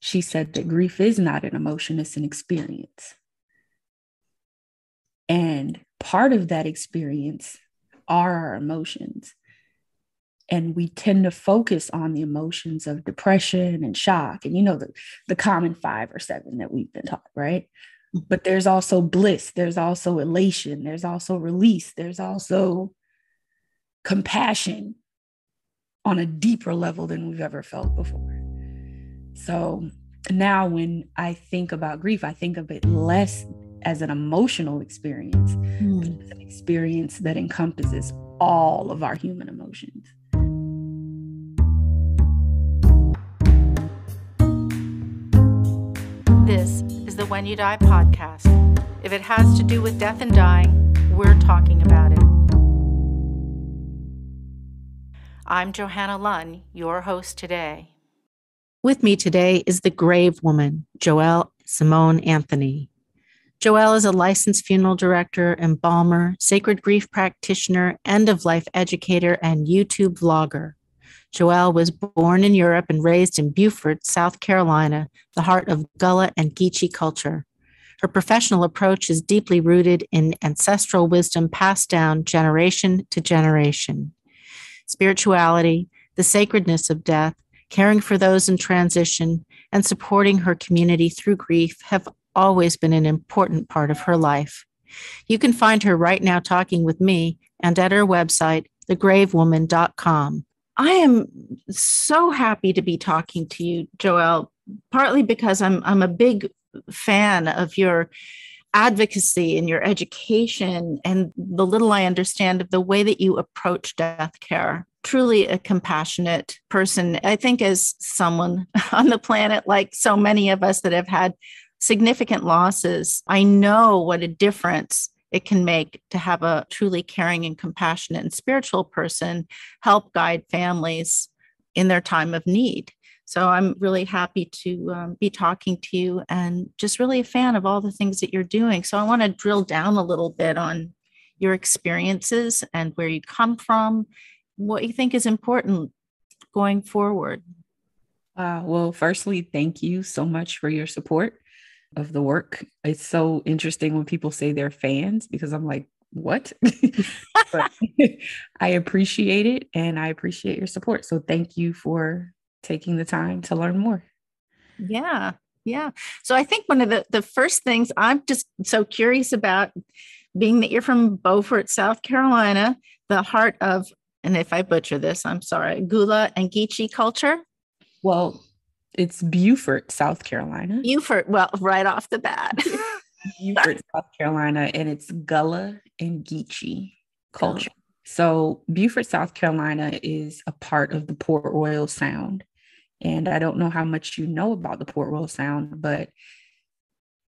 she said that grief is not an emotion, it's an experience. And part of that experience are our emotions. And we tend to focus on the emotions of depression and shock. And the common 5 or 7 that we've been taught, right? But there's also bliss, there's also elation, there's also release, there's also compassion on a deeper level than we've ever felt before. So now when I think about grief, I think of it less as an emotional experience, but as an experience that encompasses all of our human emotions. This is the When You Die podcast. If it has to do with death and dying, we're talking about it. I'm Johanna Lunn, your host today. With me today is the grave woman, Joelle Simone Anthony. Joelle is a licensed funeral director, embalmer, sacred grief practitioner, end-of-life educator, and YouTube vlogger. Joelle was born in Europe and raised in Beaufort, South Carolina, the heart of Gullah and Geechee culture. Her professional approach is deeply rooted in ancestral wisdom passed down generation to generation. Spirituality, the sacredness of death, caring for those in transition, and supporting her community through grief have always been an important part of her life. You can find her right now talking with me and at her website, thegravewoman.com. I am so happy to be talking to you, Joelle, partly because I'm a big fan of your advocacy and your education and the little I understand of the way that you approach death care. Truly a compassionate person. I think as someone on the planet, like so many of us that have had significant losses, I know what a difference it can make to have a truly caring and compassionate and spiritual person help guide families in their time of need. So I'm really happy to be talking to you and just really a fan of all the things that you're doing. So I want to drill down a little bit on your experiences and where you come from, what you think is important going forward. Well, firstly, thank you so much for your support of the work. It's so interesting when people say they're fans because I'm like, what? But I appreciate it and I appreciate your support. So thank you for taking the time to learn more. Yeah. So I think one of the first things I'm just so curious about, being that you're from Beaufort, South Carolina, the heart of, and if I butcher this, I'm sorry, Gullah and Geechee culture. Well, it's Beaufort, South Carolina. Beaufort, well, right off the bat. Beaufort, South Carolina, and it's Gullah and Geechee culture. So Beaufort, South Carolina is a part of the Port Royal Sound. And I don't know how much you know about the Port Royal Sound, but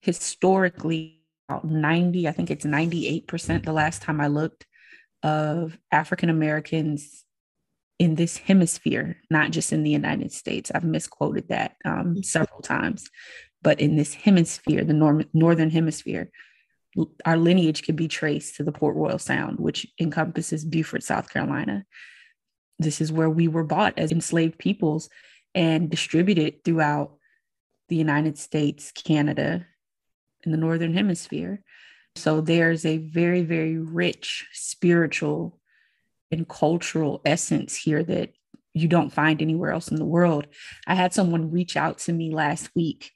historically, about 90, I think it's 98% the last time I looked, of African Americans in this hemisphere, not just in the United States. I've misquoted that several times, but in this hemisphere, the northern hemisphere, our lineage can be traced to the Port Royal Sound, which encompasses Beaufort, South Carolina. This is where we were bought as enslaved peoples and distributed throughout the United States, Canada, and the northern hemisphere. So there's a very, very rich spiritual and cultural essence here that you don't find anywhere else in the world. I had someone reach out to me last week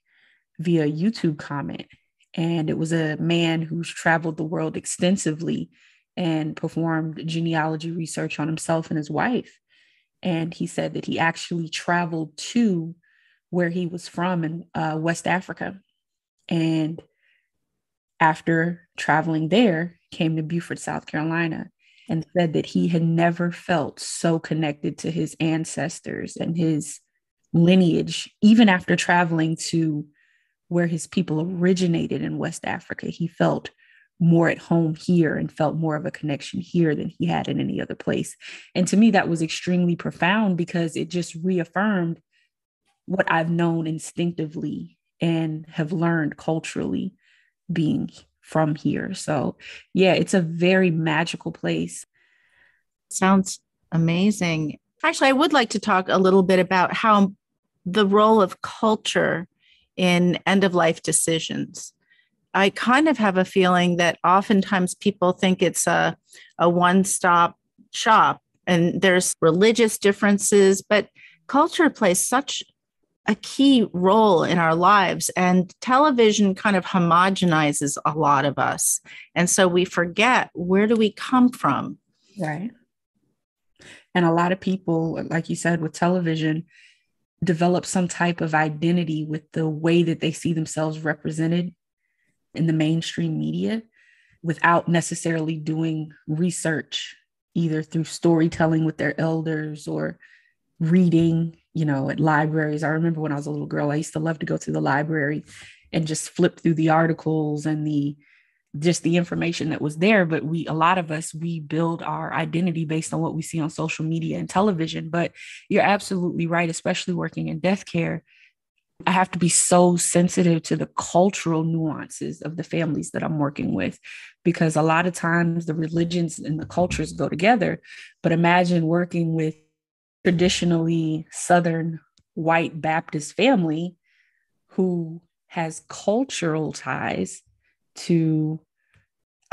via YouTube comment, and it was a man who's traveled the world extensively and performed genealogy research on himself and his wife. And he said that he actually traveled to where he was from in West Africa. And after traveling there, came to Beaufort, South Carolina, and said that he had never felt so connected to his ancestors and his lineage, even after traveling to where his people originated in West Africa. He felt more at home here and felt more of a connection here than he had in any other place. And to me, that was extremely profound because it just reaffirmed what I've known instinctively and have learned culturally being from here. So yeah, it's a very magical place. Sounds amazing. Actually, I would like to talk a little bit about how the role of culture in end of life decisions. I kind of have a feeling that oftentimes people think it's a one-stop shop and there's religious differences, but culture plays such a key role in our lives. And television kind of homogenizes a lot of us. And so we forget, where do we come from? Right. And a lot of people, like you said, with television, develop some type of identity with the way that they see themselves represented in the mainstream media without necessarily doing research, either through storytelling with their elders or reading, at libraries. I remember when I was a little girl, I used to love to go to the library and just flip through the articles and the information that was there. But a lot of us, we build our identity based on what we see on social media and television. But you're absolutely right, especially working in death care. I have to be so sensitive to the cultural nuances of the families that I'm working with, because a lot of times the religions and the cultures go together. But imagine working with traditionally Southern white Baptist family who has cultural ties to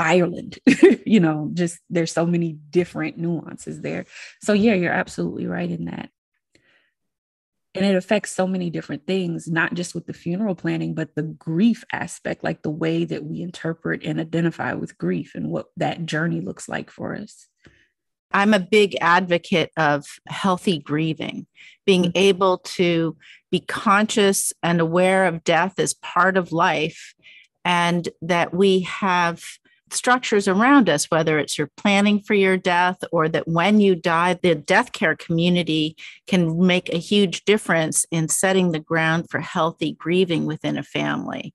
Ireland. Just there's so many different nuances there. So yeah, you're absolutely right in that. And it affects so many different things, not just with the funeral planning, but the grief aspect, like the way that we interpret and identify with grief and what that journey looks like for us. I'm a big advocate of healthy grieving, being able to be conscious and aware of death as part of life, and that we have structures around us, whether it's you're planning for your death or that when you die, the death care community can make a huge difference in setting the ground for healthy grieving within a family.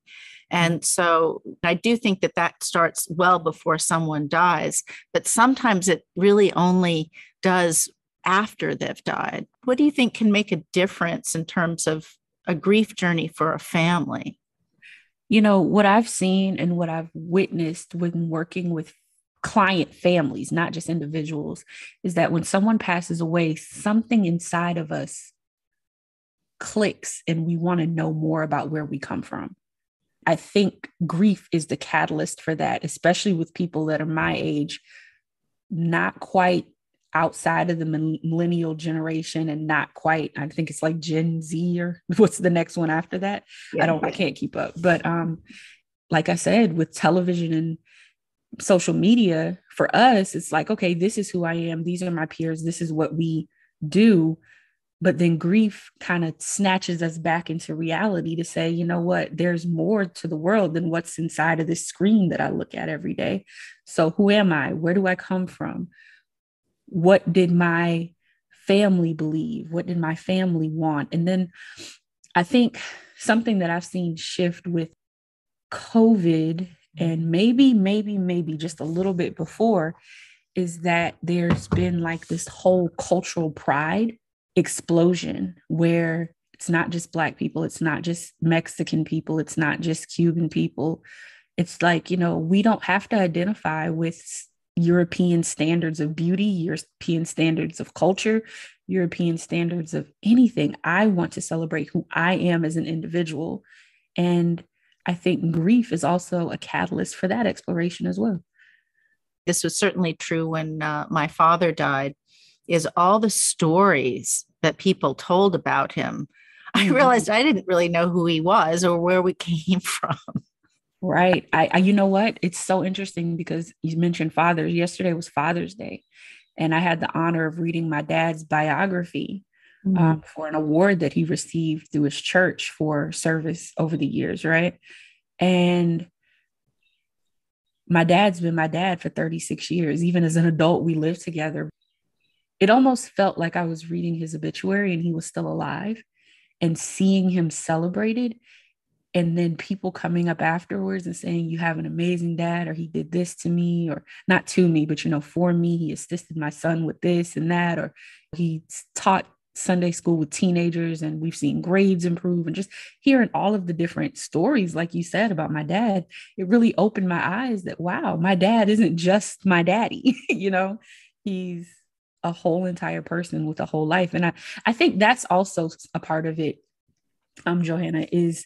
And so I do think that starts well before someone dies, but sometimes it really only does after they've died. What do you think can make a difference in terms of a grief journey for a family? What I've seen and what I've witnessed when working with client families, not just individuals, is that when someone passes away, something inside of us clicks and we want to know more about where we come from. I think grief is the catalyst for that, especially with people that are my age, not quite outside of the millennial generation and not quite, I think it's like Gen Z or what's the next one after that? Yeah. I can't keep up. But like I said, with television and social media, for us, it's like, okay, this is who I am. These are my peers. This is what we do. But then grief kind of snatches us back into reality to say, you know what, there's more to the world than what's inside of this screen that I look at every day. So who am I? Where do I come from? What did my family believe? What did my family want? And then I think something that I've seen shift with COVID and maybe just a little bit before is that there's been like this whole cultural pride explosion where it's not just Black people, it's not just Mexican people, it's not just Cuban people. It's like, we don't have to identify with European standards of beauty, European standards of culture, European standards of anything. I want to celebrate who I am as an individual. And I think grief is also a catalyst for that exploration as well. This was certainly true when my father died, is all the stories that people told about him. I realized I didn't really know who he was or where we came from. Right. I you know what? It's so interesting because you mentioned fathers. Yesterday was Father's Day, and I had the honor of reading my dad's biography for an award that he received through his church for service over the years, right? And my dad's been my dad for 36 years. Even as an adult, we lived together. It almost felt like I was reading his obituary and he was still alive, and seeing him celebrated. And then people coming up afterwards and saying, you have an amazing dad, or he did this to me, or not to me, but, for me, he assisted my son with this and that, or he taught Sunday school with teenagers and we've seen grades improve. And just hearing all of the different stories, like you said, about my dad, it really opened my eyes that, wow, my dad isn't just my daddy, he's a whole entire person with a whole life. And I think that's also a part of it Johanna, is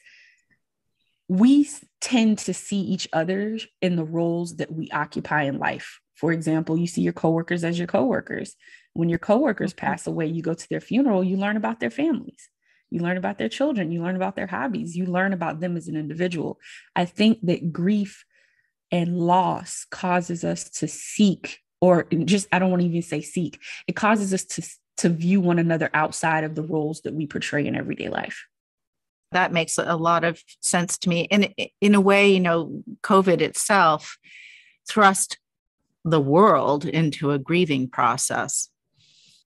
we tend to see each other in the roles that we occupy in life. For example, you see your coworkers as your coworkers. When your coworkers pass away, you go to their funeral, you learn about their families. You learn about their children. You learn about their hobbies. You learn about them as an individual. I think that grief and loss causes us to seek, or just, I don't want to even say seek. It causes us to view one another outside of the roles that we portray in everyday life. That makes a lot of sense to me. And in a way, COVID itself thrust the world into a grieving process.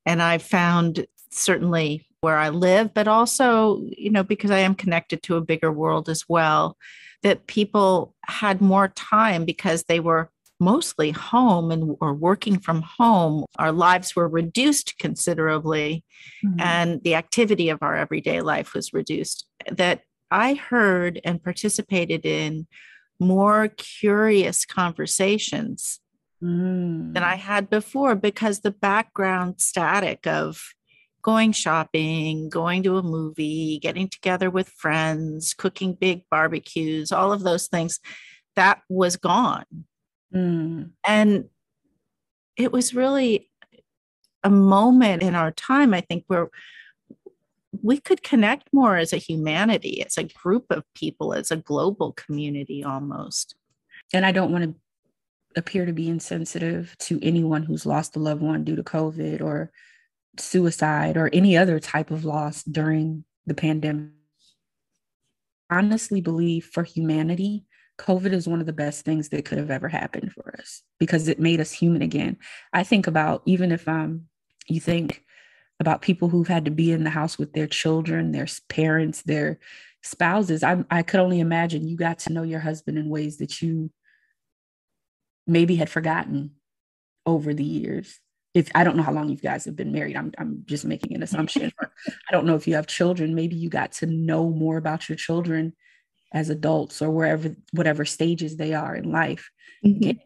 And I've found, certainly where I live, but also, because I am connected to a bigger world as well, that people had more time because they were mostly home or working from home. Our lives were reduced considerably, and the activity of our everyday life was reduced. That I heard and participated in more curious conversations than I had before, because the background static of going shopping, going to a movie, getting together with friends, cooking big barbecues, all of those things, that was gone. And it was really a moment in our time, I think, where we could connect more as a humanity, as a group of people, as a global community almost. And I don't want to appear to be insensitive to anyone who's lost a loved one due to COVID or suicide or any other type of loss during the pandemic. I honestly believe for humanity, COVID is one of the best things that could have ever happened for us, because it made us human again. I think about, even if you think about people who've had to be in the house with their children, their parents, their spouses. I could only imagine you got to know your husband in ways that you maybe had forgotten over the years. If I don't know how long you guys have been married, I'm just making an assumption. I don't know if you have children. Maybe you got to know more about your children as adults, or whatever stages they are in life. Being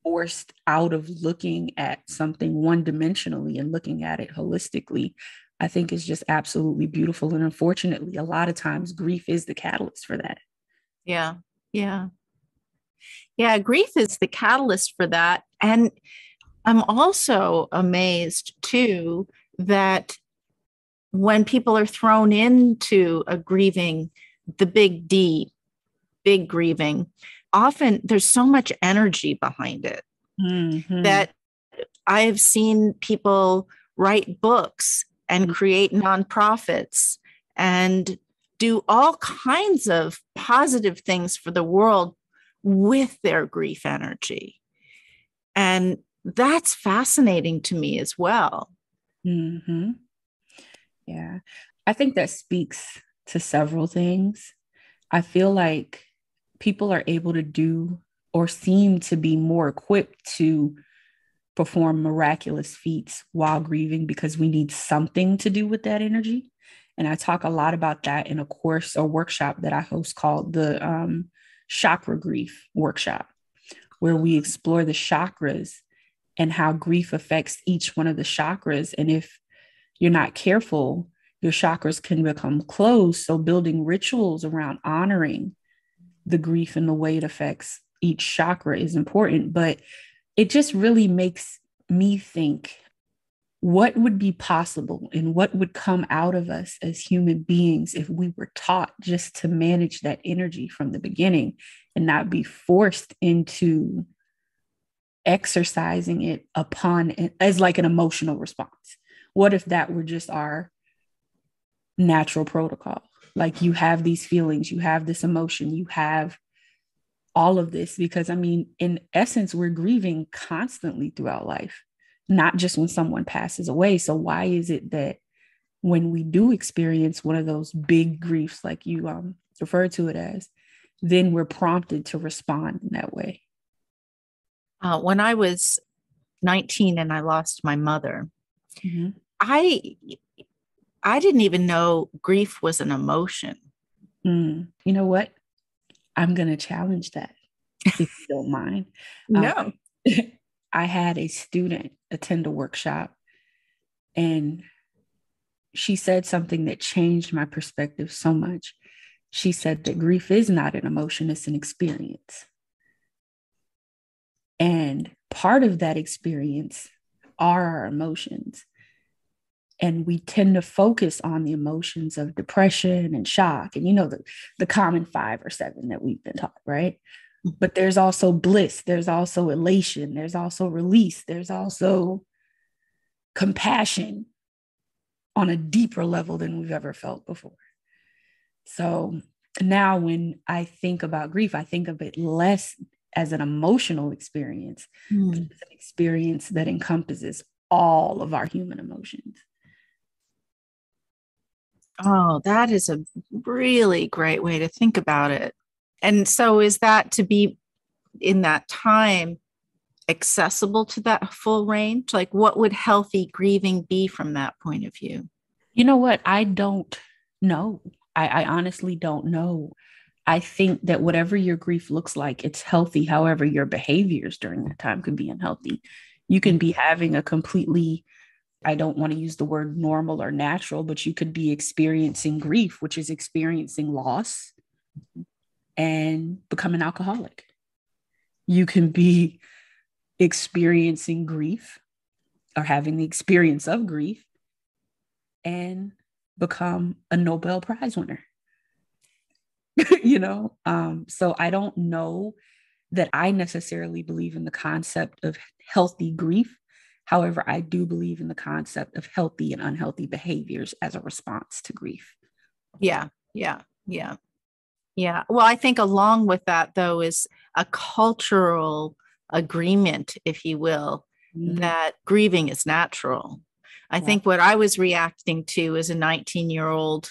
forced out of looking at something one-dimensionally and looking at it holistically, I think is just absolutely beautiful. And unfortunately, a lot of times grief is the catalyst for that. Yeah. Grief is the catalyst for that. And I'm also amazed too that when people are thrown into a grieving, the big grieving, often there's so much energy behind it that I have seen people write books and create nonprofits and do all kinds of positive things for the world with their grief energy. And that's fascinating to me as well. Yeah, I think that speaks to several things. I feel like people are able to do, or seem to be more equipped to perform miraculous feats while grieving, because we need something to do with that energy. And I talk a lot about that in a course or workshop that I host called the Chakra Grief Workshop, where we explore the chakras and how grief affects each one of the chakras. And if you're not careful, your chakras can become closed. So building rituals around honoring the grief and the way it affects each chakra is important. But it just really makes me think, what would be possible and what would come out of us as human beings if we were taught just to manage that energy from the beginning and not be forced into exercising it upon as like an emotional response? What if that were just our natural protocol? Like, you have these feelings, you have this emotion, you have all of this, because I mean, in essence, we're grieving constantly throughout life, not just when someone passes away. So why is it that when we do experience one of those big griefs, like you referred to it as, then we're prompted to respond in that way? When I was 19 and I lost my mother, I didn't even know grief was an emotion. You know what? I'm going to challenge that, if you don't mind. No. I had a student attend a workshop, and she said something that changed my perspective so much. She said that grief is not an emotion, it's an experience. And part of that experience are our emotions. And we tend to focus on the emotions of depression and shock. And the common 5 or 7 that we've been taught, right? But there's also bliss, there's also elation, there's also release, there's also compassion on a deeper level than we've ever felt before. So now when I think about grief, I think of it less as an emotional experience, but as an experience that encompasses all of our human emotions. Oh, that is a really great way to think about it. And so is that to be in that time accessible to that full range? Like, what would healthy grieving be from that point of view? You know what? I don't know. I honestly don't know. I think that whatever your grief looks like, it's healthy. However, your behaviors during that time could be unhealthy. You can be having a completely, I don't want to use the word normal or natural, but you could be experiencing grief, which is experiencing loss, and become an alcoholic. You can be experiencing grief or having the experience of grief and become a Nobel Prize winner. So I don't know that I necessarily believe in the concept of healthy grief. However, I do believe in the concept of healthy and unhealthy behaviors as a response to grief. Yeah. Well, I think along with that, though, is a cultural agreement, if you will, that grieving is natural. I think what I was reacting to as a 19-year-old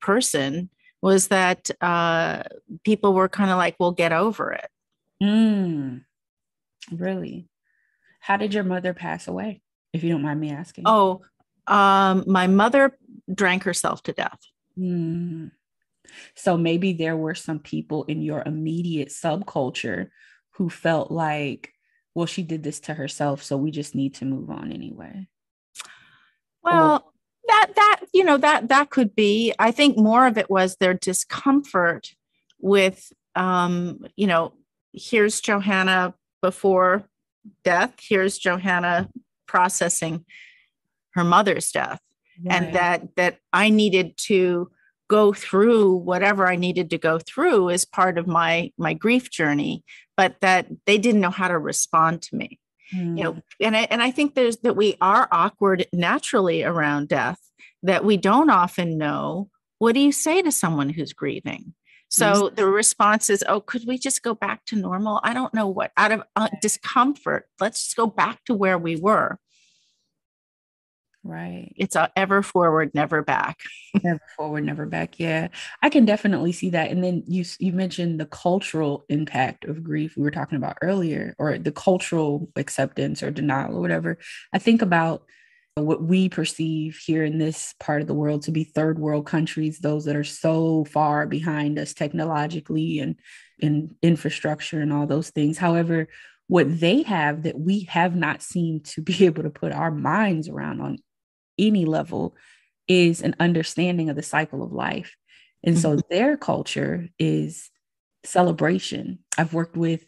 person was that people were kind of like, well, get over it. Really? How did your mother pass away, if you don't mind me asking? Oh, my mother drank herself to death. So maybe there were some people in your immediate subculture who felt like, well, she did this to herself, so we just need to move on anyway. Well, that could be. I think more of it was their discomfort with, here's Johanna before death, here's Johanna processing her mother's death, and that I needed to go through whatever I needed to go through as part of my grief journey, but that they didn't know how to respond to me. And I think that we are awkward naturally around death, that we don't often know, what do you say to someone who's grieving? So the response is, oh, could we just go back to normal? I don't know what, out of discomfort, let's just go back to where we were. Right. It's a ever forward, never back. Never forward, never back. Yeah, I can definitely see that. And then you mentioned the cultural impact of grief we were talking about earlier, or the cultural acceptance or denial or whatever. I think about what we perceive here in this part of the world to be third world countries, those that are so far behind us technologically and in infrastructure and all those things. However, what they have that we have not seemed to be able to put our minds around on any level is an understanding of the cycle of life. And so their culture is celebration. I've worked with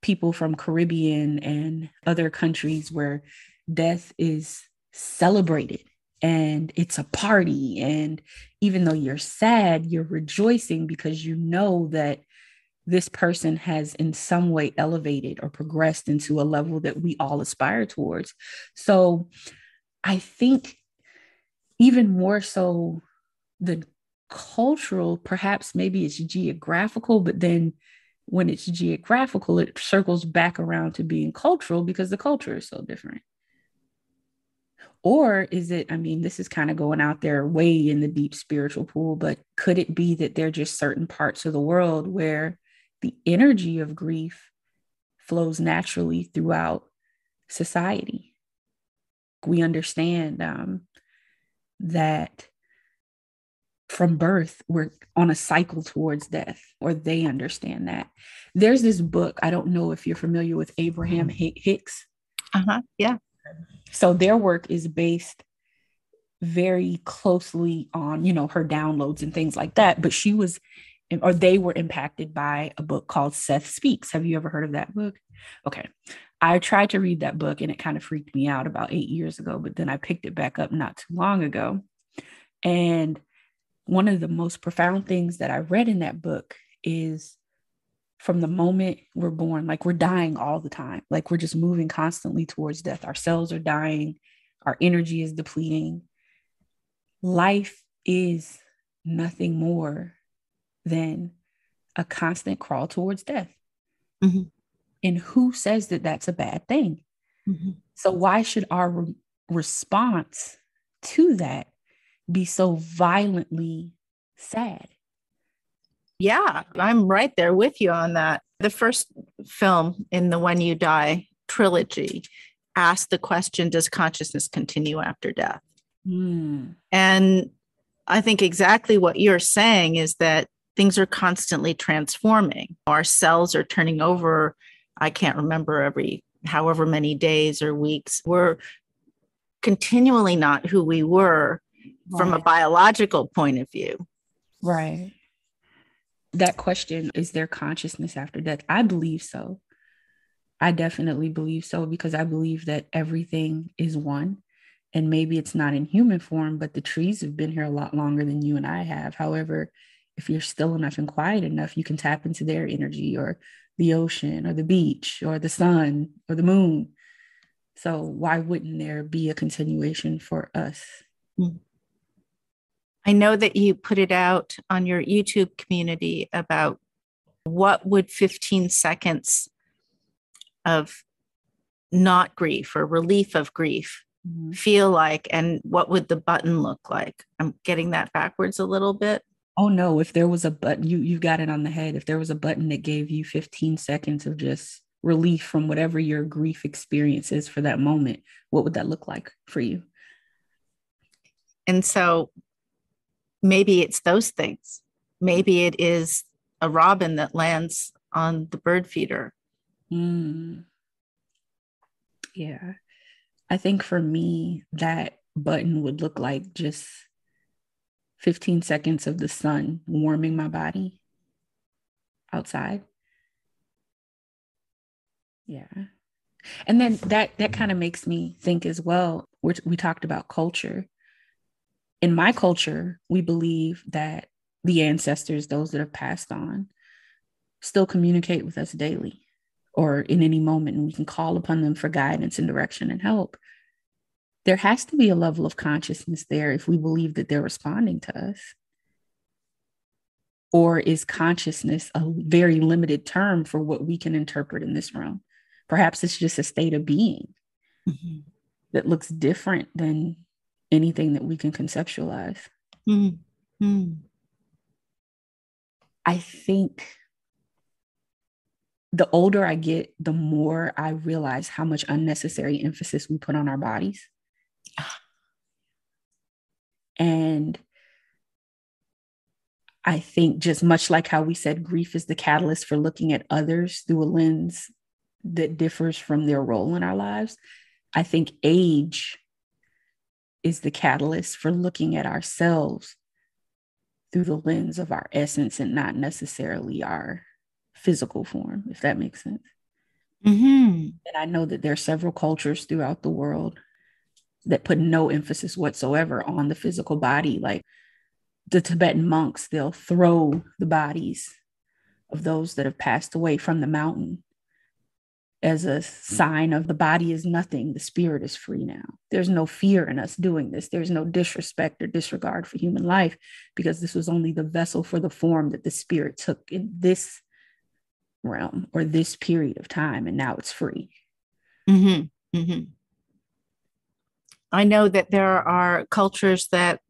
people from Caribbean and other countries where death is celebrated and it's a party. And even though you're sad, you're rejoicing because you know that this person has in some way elevated or progressed into a level that we all aspire towards. So I think even more so the cultural, perhaps maybe it's geographical, but then when it's geographical, it circles back around to being cultural because the culture is so different. Or is it, this is kind of going out there way in the deep spiritual pool, but could it be that there are just certain parts of the world where the energy of grief flows naturally throughout society? We understand that from birth, we're on a cycle towards death, or they understand that. There's this book, I don't know if you're familiar with Abraham Hicks. Yeah. So their work is based very closely on, her downloads and things like that. But they were impacted by a book called Seth Speaks. Have you ever heard of that book? Okay. I tried to read that book and it kind of freaked me out about 8 years ago, but then I picked it back up not too long ago. And one of the most profound things that I read in that book is from the moment we're born, like we're dying all the time, like we're just moving constantly towards death. Our cells are dying, our energy is depleting. Life is nothing more than a constant crawl towards death. Mm-hmm. And who says that that's a bad thing? Mm-hmm. So why should our response to that be so violently sad? Yeah, I'm right there with you on that. The first film in the When You Die trilogy asked the question, does consciousness continue after death? And I think exactly what you're saying is that things are constantly transforming. Our cells are turning over. I can't remember every however many days or weeks. We're continually not who we were from a biological point of view. Right. That question, is there consciousness after death? I believe so. I definitely believe so, because I believe that everything is one. And maybe it's not in human form, but the trees have been here a lot longer than you and I have. However, if you're still enough and quiet enough, you can tap into their energy, or the ocean or the beach or the sun or the moon. So why wouldn't there be a continuation for us? I know that you put it out on your YouTube community about what would 15 seconds of not grief or relief of grief feel like, and what would the button look like? I'm getting that backwards a little bit. Oh no, if there was a button, you got it on the head. If there was a button that gave you 15 seconds of just relief from whatever your grief experience is for that moment, what would that look like for you? And so maybe it's those things. Maybe it is a robin that lands on the bird feeder. Yeah. I think for me, that button would look like just 15 seconds of the sun warming my body outside. Yeah. And then that kind of makes me think as well, we talked about culture. In my culture, we believe that the ancestors, those that have passed on, still communicate with us daily or in any moment, and we can call upon them for guidance and direction and help. There has to be a level of consciousness there if we believe that they're responding to us. Or is consciousness a very limited term for what we can interpret in this realm? Perhaps it's just a state of being that looks different than anything that we can conceptualize. I think the older I get, the more I realize how much unnecessary emphasis we put on our bodies. And I think, just much like how we said grief is the catalyst for looking at others through a lens that differs from their role in our lives, I think age is the catalyst for looking at ourselves through the lens of our essence and not necessarily our physical form, if that makes sense. And I know that there are several cultures throughout the world that put no emphasis whatsoever on the physical body. Like the Tibetan monks, they'll throw the bodies of those that have passed away from the mountain as a sign of the body is nothing, the spirit is free now. There's no fear in us doing this. There's no disrespect or disregard for human life, because this was only the vessel for the form that the spirit took in this realm or this period of time, and now it's free. I know that there are cultures that,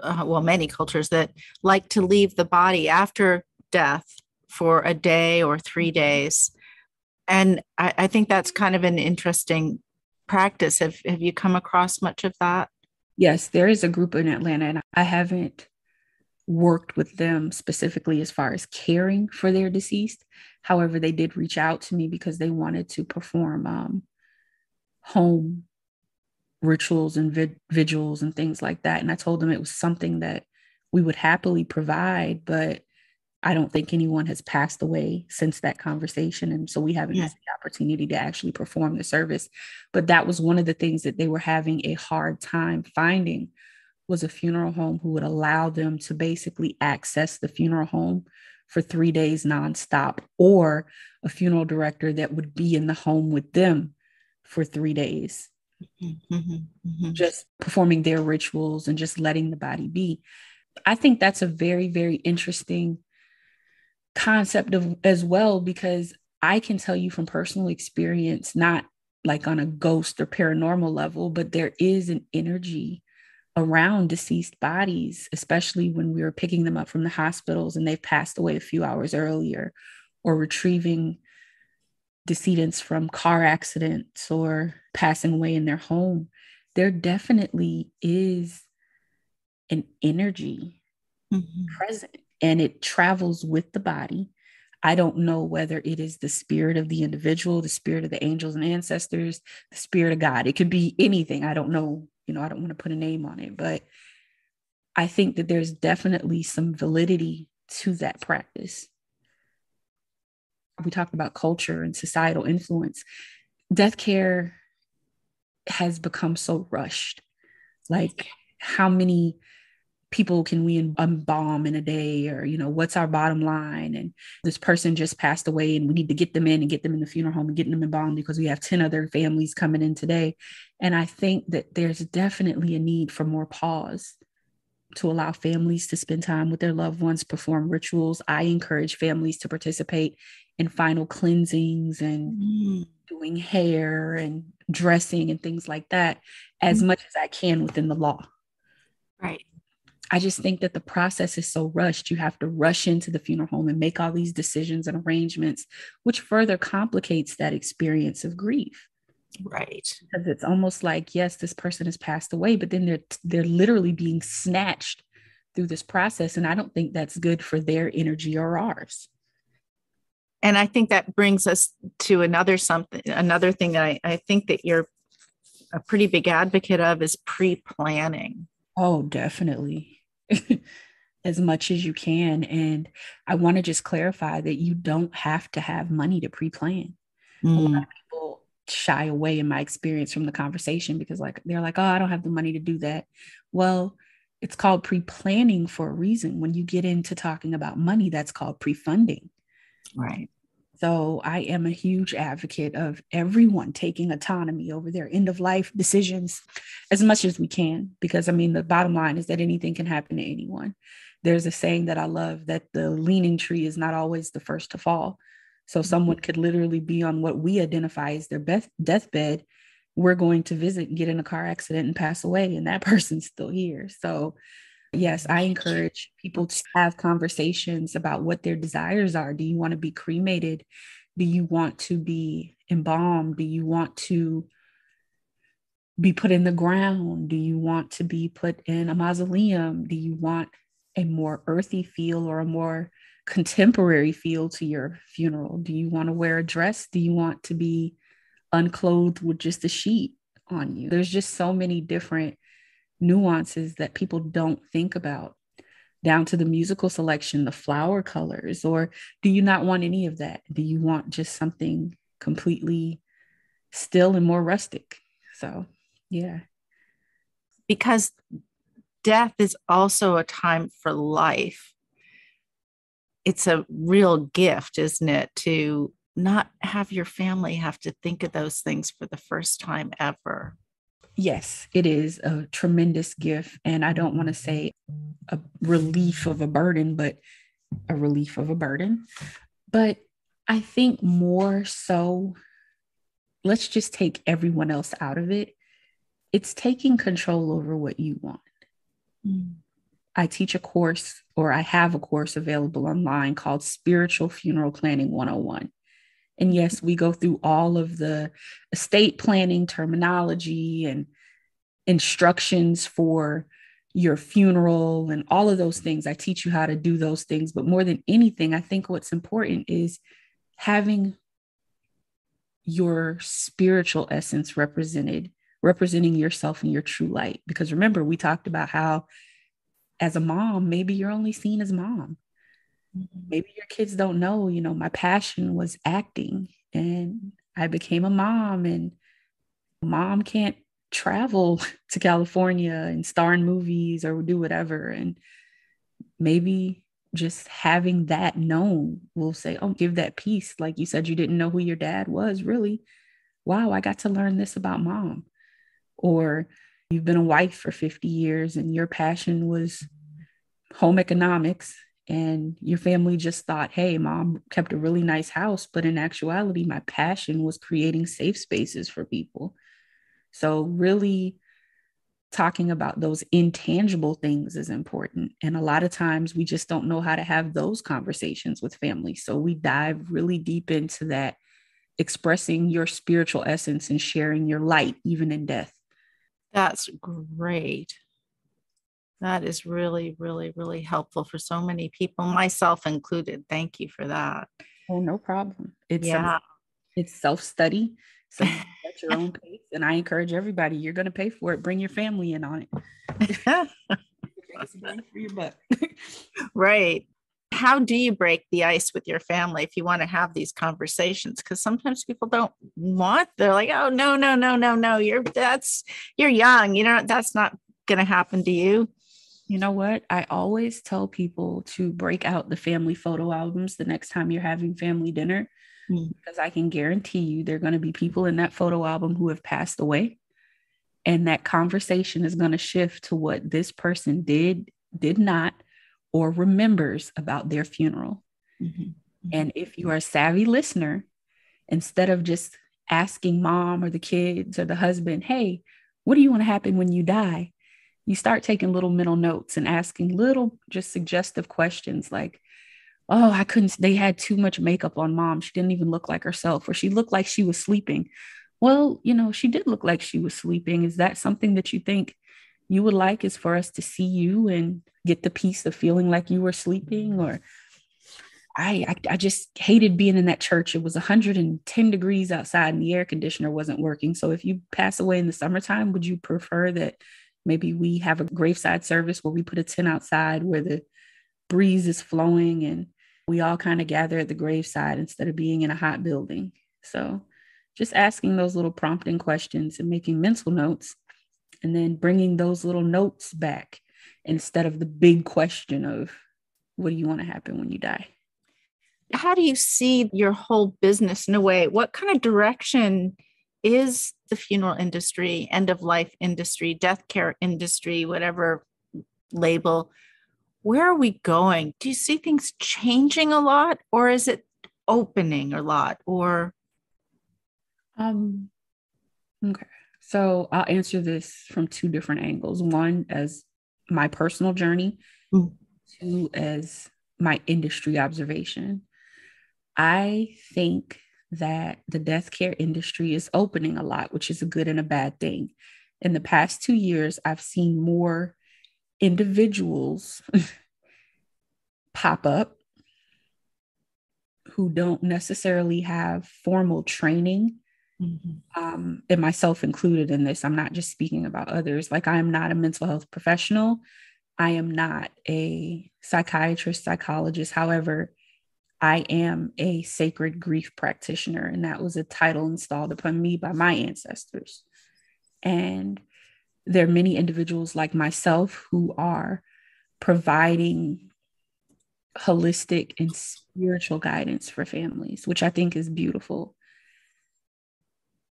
many cultures that like to leave the body after death for a day or 3 days. And I think that's kind of an interesting practice. Have you come across much of that? Yes, there is a group in Atlanta, and I haven't worked with them specifically as far as caring for their deceased. However, they did reach out to me because they wanted to perform home rituals and vigils and things like that. And I told them it was something that we would happily provide, but I don't think anyone has passed away since that conversation. And so we haven't had the opportunity to actually perform the service. But that was one of the things that they were having a hard time finding, was a funeral home who would allow them to basically access the funeral home for 3 days nonstop, or a funeral director that would be in the home with them for 3 days, just performing their rituals and just letting the body be. I think that's a very, very interesting concept of as well, because I can tell you from personal experience, not like on a ghost or paranormal level, but there is an energy around deceased bodies, especially when we were picking them up from the hospitals and they've passed away a few hours earlier, or retrieving decedents from car accidents or passing away in their home. There definitely is an energy present, and it travels with the body. I don't know whether it is the spirit of the individual, the spirit of the angels and ancestors, the spirit of God. It could be anything. I don't know. I don't want to put a name on it, but I think that there's definitely some validity to that practice. We talked about culture and societal influence. Death care has become so rushed. Like, how many people can we embalm in a day? Or, what's our bottom line? And this person just passed away and we need to get them in and get them in the funeral home and get them embalmed because we have 10 other families coming in today. And I think that there's definitely a need for more pause, to allow families to spend time with their loved ones, perform rituals. I encourage families to participate in final cleansings and doing hair and dressing and things like that as much as I can within the law. Right. I just think that the process is so rushed. You have to rush into the funeral home and make all these decisions and arrangements, which further complicates that experience of grief. Right. Because it's almost like, yes, this person has passed away, but then they're literally being snatched through this process. And I don't think that's good for their energy or ours. And I think that brings us to another thing that I think that you're a pretty big advocate of, is pre-planning. Oh, definitely. As much as you can. And I want to just clarify that you don't have to have money to pre-plan. A lot of people shy away, in my experience, from the conversation because they're like, oh, I don't have the money to do that. Well, it's called pre-planning for a reason. When you get into talking about money, that's called pre-funding. Right. So I am a huge advocate of everyone taking autonomy over their end of life decisions as much as we can, because the bottom line is that anything can happen to anyone. There's a saying that I love, that the leaning tree is not always the first to fall. So someone could literally be on what we identify as their deathbed. We're going to visit and get in a car accident and pass away, and that person's still here. So yes, I encourage people to have conversations about what their desires are. Do you want to be cremated? Do you want to be embalmed? Do you want to be put in the ground? Do you want to be put in a mausoleum? Do you want a more earthy feel or a more contemporary feel to your funeral? Do you want to wear a dress? Do you want to be unclothed with just a sheet on you? There's just so many different nuances that people don't think about, down to the musical selection, the flower colors. Or do you not want any of that? Do you want just something completely still and more rustic? So, yeah. Because death is also a time for life. It's a real gift, isn't it, to not have your family have to think of those things for the first time ever. Yes, it is a tremendous gift. And I don't want to say a relief of a burden, but a relief of a burden. But I think more so, let's just take everyone else out of it. It's taking control over what you want. I teach a course, or I have a course available online called Spiritual Funeral Planning 101. And yes, we go through all of the estate planning terminology and instructions for your funeral and all of those things. I teach you how to do those things. But more than anything, I think what's important is having your spiritual essence represented representing yourself in your true light. Because remember, we talked about how as a mom, maybe you're only seen as mom. Maybe your kids don't know, my passion was acting and I became a mom, and mom can't travel to California and star in movies or do whatever. And maybe just having that known will say, oh, give that peace. Like you said, you didn't know who your dad was, really. Wow, I got to learn this about mom. Or you've been a wife for 50 years and your passion was home economics, and your family just thought, hey, mom kept a really nice house. But in actuality, my passion was creating safe spaces for people. So, really talking about those intangible things is important. And a lot of times we just don't know how to have those conversations with family. So, we dive really deep into that, expressing your spiritual essence and sharing your light, even in death. That's great. That is really, really, really helpful for so many people, myself included. Thank you for that. Oh, no problem. It's Yeah. it's self-study. So you at your own pace. And I encourage everybody, you're going to pay for it. Bring your family in on it. It's bang for your buck. Right. How do you break the ice with your family if you want to have these conversations? Because sometimes people don't want, they're like, oh, no, no, no, no, no. You're young. That's not going to happen to you. You know what? I always tell people to break out the family photo albums the next time you're having family dinner, because I can guarantee you there are going to be people in that photo album who have passed away. And that conversation is going to shift to what this person did not, or remembers about their funeral. Mm-hmm. And if you are a savvy listener, instead of just asking mom or the kids or the husband, hey, what do you want to happen when you die? You start taking little mental notes and asking little just suggestive questions like, oh, they had too much makeup on mom. She didn't even look like herself, or she looked like she was sleeping. Well, she did look like she was sleeping. Is that something that you think you would like, is for us to see you and get the peace of feeling like you were sleeping? Or I just hated being in that church. It was 110 degrees outside and the air conditioner wasn't working. So if you pass away in the summertime, would you prefer that maybe we have a graveside service where we put a tent outside where the breeze is flowing and we all kind of gather at the graveside instead of being in a hot building? So just asking those little prompting questions and making mental notes, and then bringing those little notes back instead of the big question of what do you want to happen when you die? How do you see your whole business in a way? What kind of direction is the funeral industry, end of life industry, death care industry, whatever label? Where are we going? Do you see things changing a lot, or is it opening a lot? Or okay. So I'll answer this from two different angles. One, as my personal journey, two, as my industry observation. I think that the death care industry is opening a lot, which is a good and a bad thing. In the past 2 years, I've seen more individuals pop up who don't necessarily have formal training, and myself included in this. I'm not just speaking about others. Like, I am not a mental health professional. I am not a psychiatrist, psychologist. However, I am a sacred grief practitioner, and that was a title installed upon me by my ancestors. And there are many individuals like myself who are providing holistic and spiritual guidance for families, which I think is beautiful.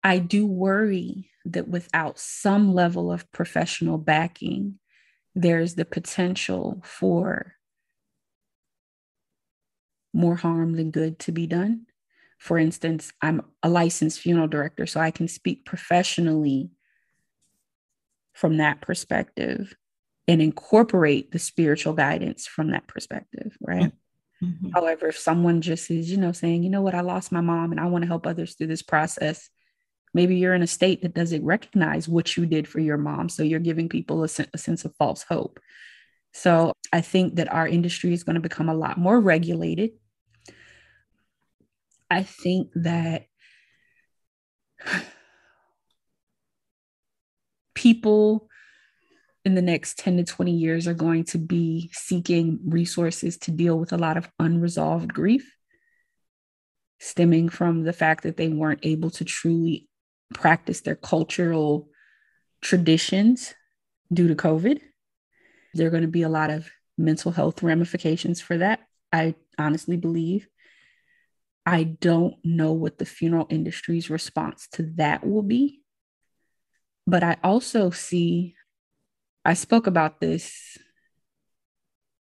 I do worry that without some level of professional backing, there's the potential for more harm than good to be done. For instance, I'm a licensed funeral director, so I can speak professionally from that perspective and incorporate the spiritual guidance from that perspective, right? Mm-hmm. However, if someone just is, saying, you know what, I lost my mom and I want to help others through this process, maybe you're in a state that doesn't recognize what you did for your mom. So you're giving people a sense of false hope. So I think that our industry is going to become a lot more regulated. I think that people in the next 10 to 20 years are going to be seeking resources to deal with a lot of unresolved grief, stemming from the fact that they weren't able to truly practice their cultural traditions due to COVID. There are going to be a lot of mental health ramifications for that, I honestly believe. I don't know what the funeral industry's response to that will be. But I also see, I spoke about this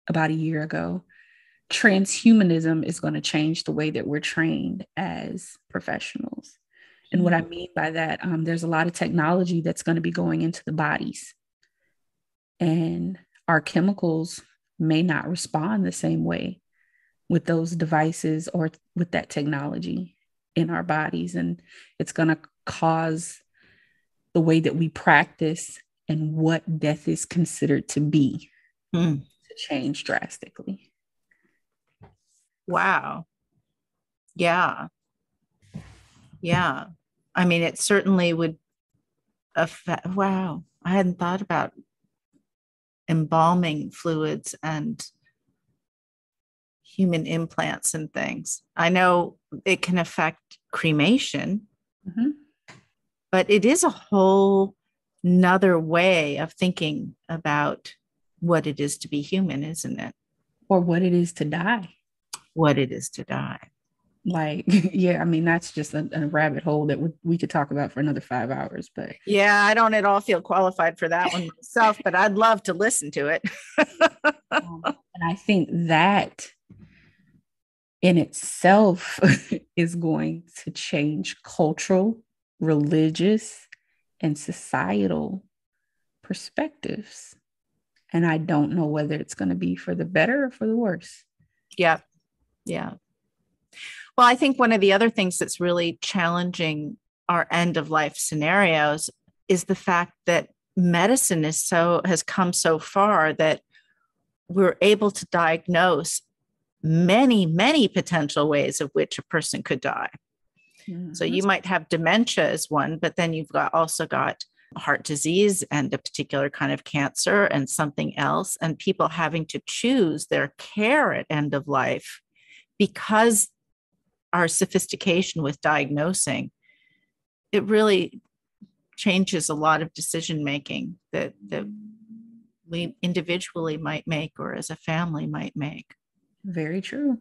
about a year ago. Transhumanism is going to change the way that we're trained as professionals. And what I mean by that, there's a lot of technology that's going to be going into the bodies. And our chemicals may not respond the same way with those devices or with that technology in our bodies. And it's going to cause the way that we practice and what death is considered to be to change drastically. Wow. Yeah. Yeah. I mean, it certainly would affect. Wow. I hadn't thought about embalming fluids and human implants and things. I know it can affect cremation, but it is a whole nother way of thinking about what it is to be human, isn't it? Or what it is to die. What it is to die. Like, yeah, I mean, that's just a rabbit hole that we could talk about for another 5 hours. But yeah, I don't at all feel qualified for that one myself, but I'd love to listen to it. And I think that in itself is going to change cultural, religious, and societal perspectives. And I don't know whether it's going to be for the better or for the worse. Yeah. Yeah. Well, I think one of the other things that's really challenging our end of life scenarios is the fact that medicine has come so far that we're able to diagnose many, many potential ways of which a person could die. Mm-hmm. So you might have dementia as one, but then you've also got heart disease and a particular kind of cancer and something else, and people having to choose their care at end of life because our sophistication with diagnosing, it really changes a lot of decision making that we individually might make or as a family might make. Very true.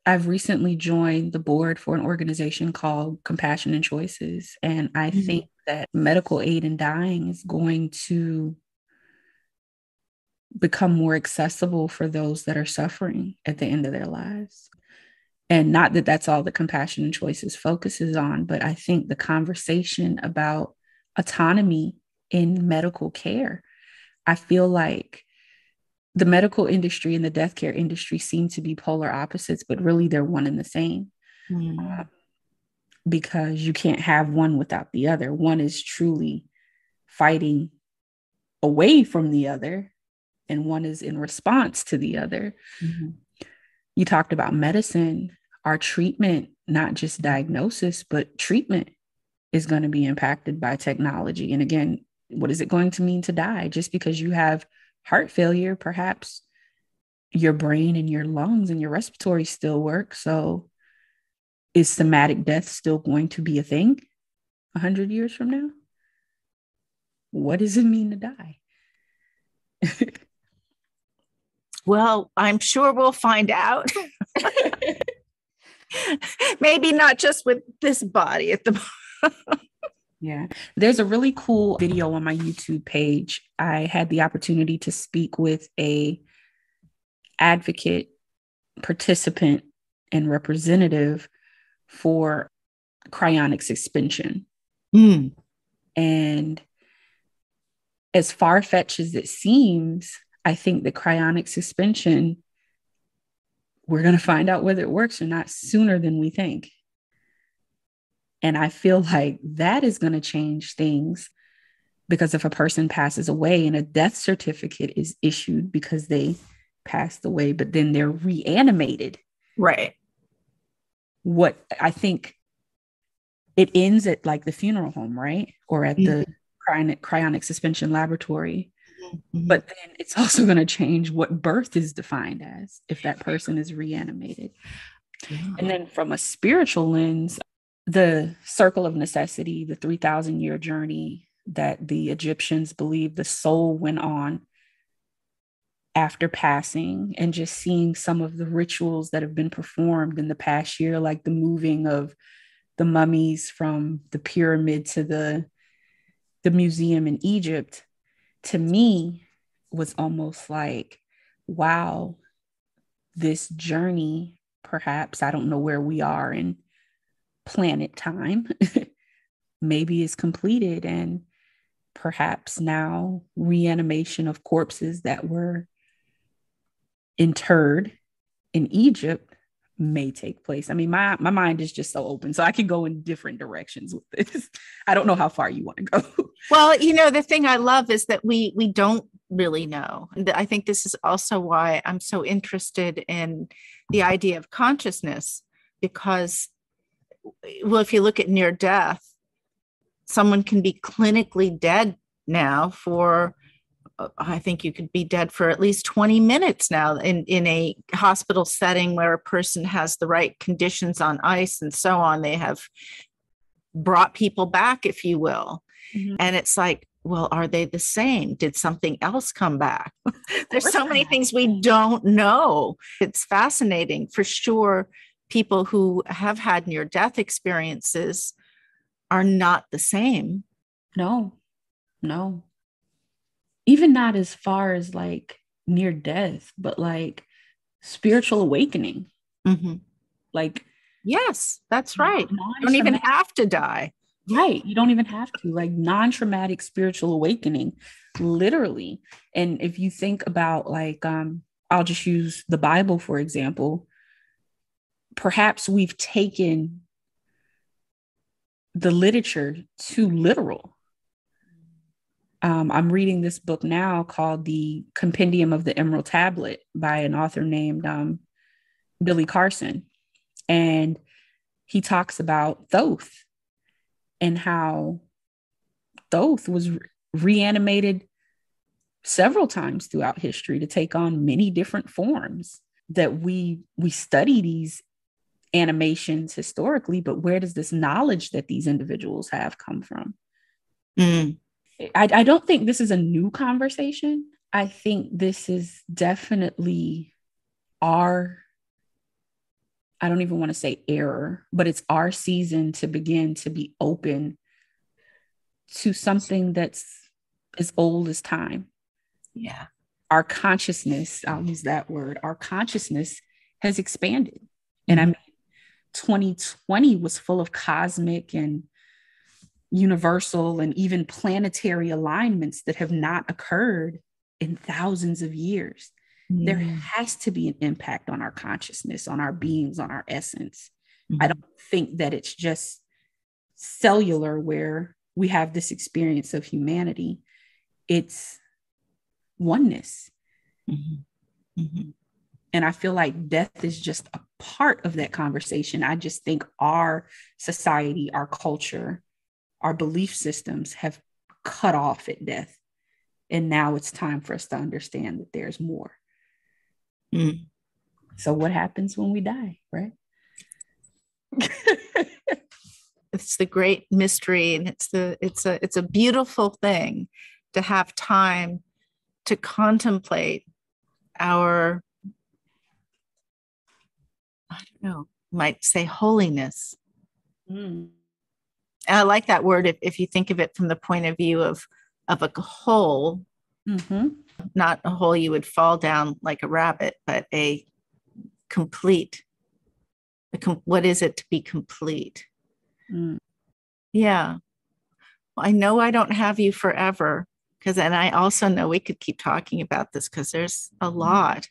I've recently joined the board for an organization called Compassion and Choices. And I think that medical aid in dying is going to become more accessible for those that are suffering at the end of their lives. And not that that's all that Compassion and Choices focuses on, but I think the conversation about autonomy in medical care, I feel like the medical industry and the death care industry seem to be polar opposites, but really they're one and the same. Because you can't have one without the other. One is truly fighting away from the other, and one is in response to the other. You talked about medicine. Our treatment, not just diagnosis, but treatment is going to be impacted by technology. And again, what is it going to mean to die? Just because you have heart failure, perhaps your brain and your lungs and your respiratory still work. So is somatic death still going to be a thing 100 years from now? What does it mean to die? Well, I'm sure we'll find out. Maybe not just with this body at the Yeah. There's a really cool video on my YouTube page. I had the opportunity to speak with a advocate, participant, and representative for cryonic suspension. And as far-fetched as it seems, I think the cryonic suspension, we're going to find out whether it works or not sooner than we think. And I feel like that is going to change things, because if a person passes away and a death certificate is issued because they passed away, but then they're reanimated. Right. What I think it ends at like the funeral home, right? Or at the cryonic suspension laboratory. Mhm. But then it's also going to change what birth is defined as if that person is reanimated. Yeah. And then from a spiritual lens, the circle of necessity, the 3,000-year journey that the Egyptians believed the soul went on after passing, and just seeing some of the rituals that have been performed in the past year, like the moving of the mummies from the pyramid to the museum in Egypt, to me was almost like, wow, this journey, perhaps, I don't know where we are in planet time, maybe is completed. And perhaps now reanimation of corpses that were interred in Egypt may take place. I mean, my mind is just so open, so I can go in different directions with this. I don't know how far you want to go. Well, the thing I love is that we don't really know. And I think this is also why I'm so interested in the idea of consciousness, because, well, if you look at near death, someone can be clinically dead now for, I think you could be dead for at least 20 minutes now in a hospital setting where a person has the right conditions on ice and so on. They have brought people back, if you will. Mm-hmm. And it's like, well, are they the same? Did something else come back? There's so many things we don't know. It's fascinating. For sure, people who have had near-death experiences are not the same. No. Even not as far as like near death, but like spiritual awakening. Mm-hmm. Like, yes, that's right. You don't even have to die. Right. You don't even have to, like non-traumatic spiritual awakening, literally. And if you think about like, I'll just use the Bible, for example, perhaps we've taken the literature too literal. I'm reading this book now called The Compendium of the Emerald Tablet by an author named Billy Carson. And he talks about Thoth and how Thoth was reanimated several times throughout history to take on many different forms. That we study these animations historically, but where does this knowledge that these individuals have come from? Mm. I don't think this is a new conversation. I think this is definitely I don't even want to say error, but it's our season to begin to be open to something that's as old as time. Yeah. Our consciousness, I'll use that word, our consciousness has expanded. And I mean, 2020 was full of cosmic and universal and even planetary alignments that have not occurred in thousands of years. There has to be an impact on our consciousness, on our beings, on our essence. I don't think that it's just cellular where we have this experience of humanity. It's oneness. And I feel like death is just a part of that conversation. I just think our society, our culture, our belief systems have cut off at death. And now it's time for us to understand that there's more. So what happens when we die, right? It's the great mystery, and it's a beautiful thing to have time to contemplate our, I don't know, might say holiness. And I like that word if you think of it from the point of view of a hole, not a hole you would fall down like a rabbit, but a complete. What is it to be complete? Yeah. Well, I know I don't have you forever, and I also know we could keep talking about this because there's a lot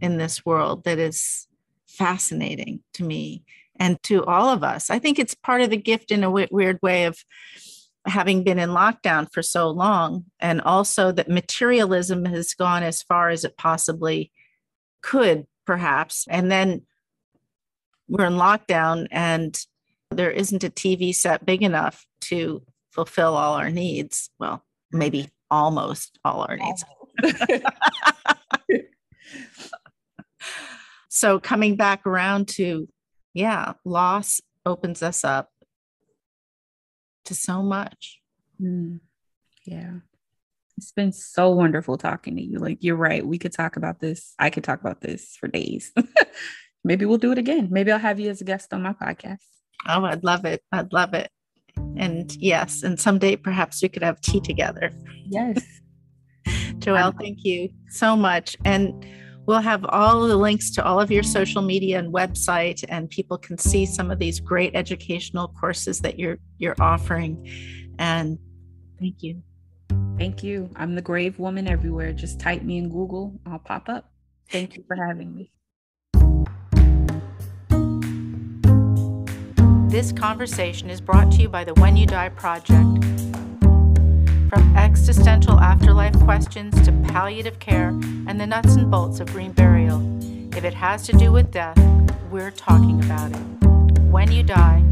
in this world that is fascinating to me and to all of us. I think it's part of the gift in a weird way of having been in lockdown for so long, and also that materialism has gone as far as it possibly could, perhaps. And then we're in lockdown and there isn't a TV set big enough to fulfill all our needs. Well, maybe almost all our needs. So coming back around to, loss opens us up to so much. Yeah. It's been so wonderful talking to you. Like, you're right. We could talk about this. I could talk about this for days. Maybe we'll do it again. Maybe I'll have you as a guest on my podcast. Oh, I'd love it. I'd love it. And yes, and someday perhaps we could have tea together. Yes. Joelle, thank you so much. And we'll have all the links to all of your social media and website, and people can see some of these great educational courses that you're offering. And thank you. Thank you. I'm the Grave Woman everywhere. Just type me in Google. I'll pop up. Thank you for having me. This conversation is brought to you by the When You Die Project. From existential afterlife questions to palliative care and the nuts and bolts of green burial. If it has to do with death, we're talking about it. When You Die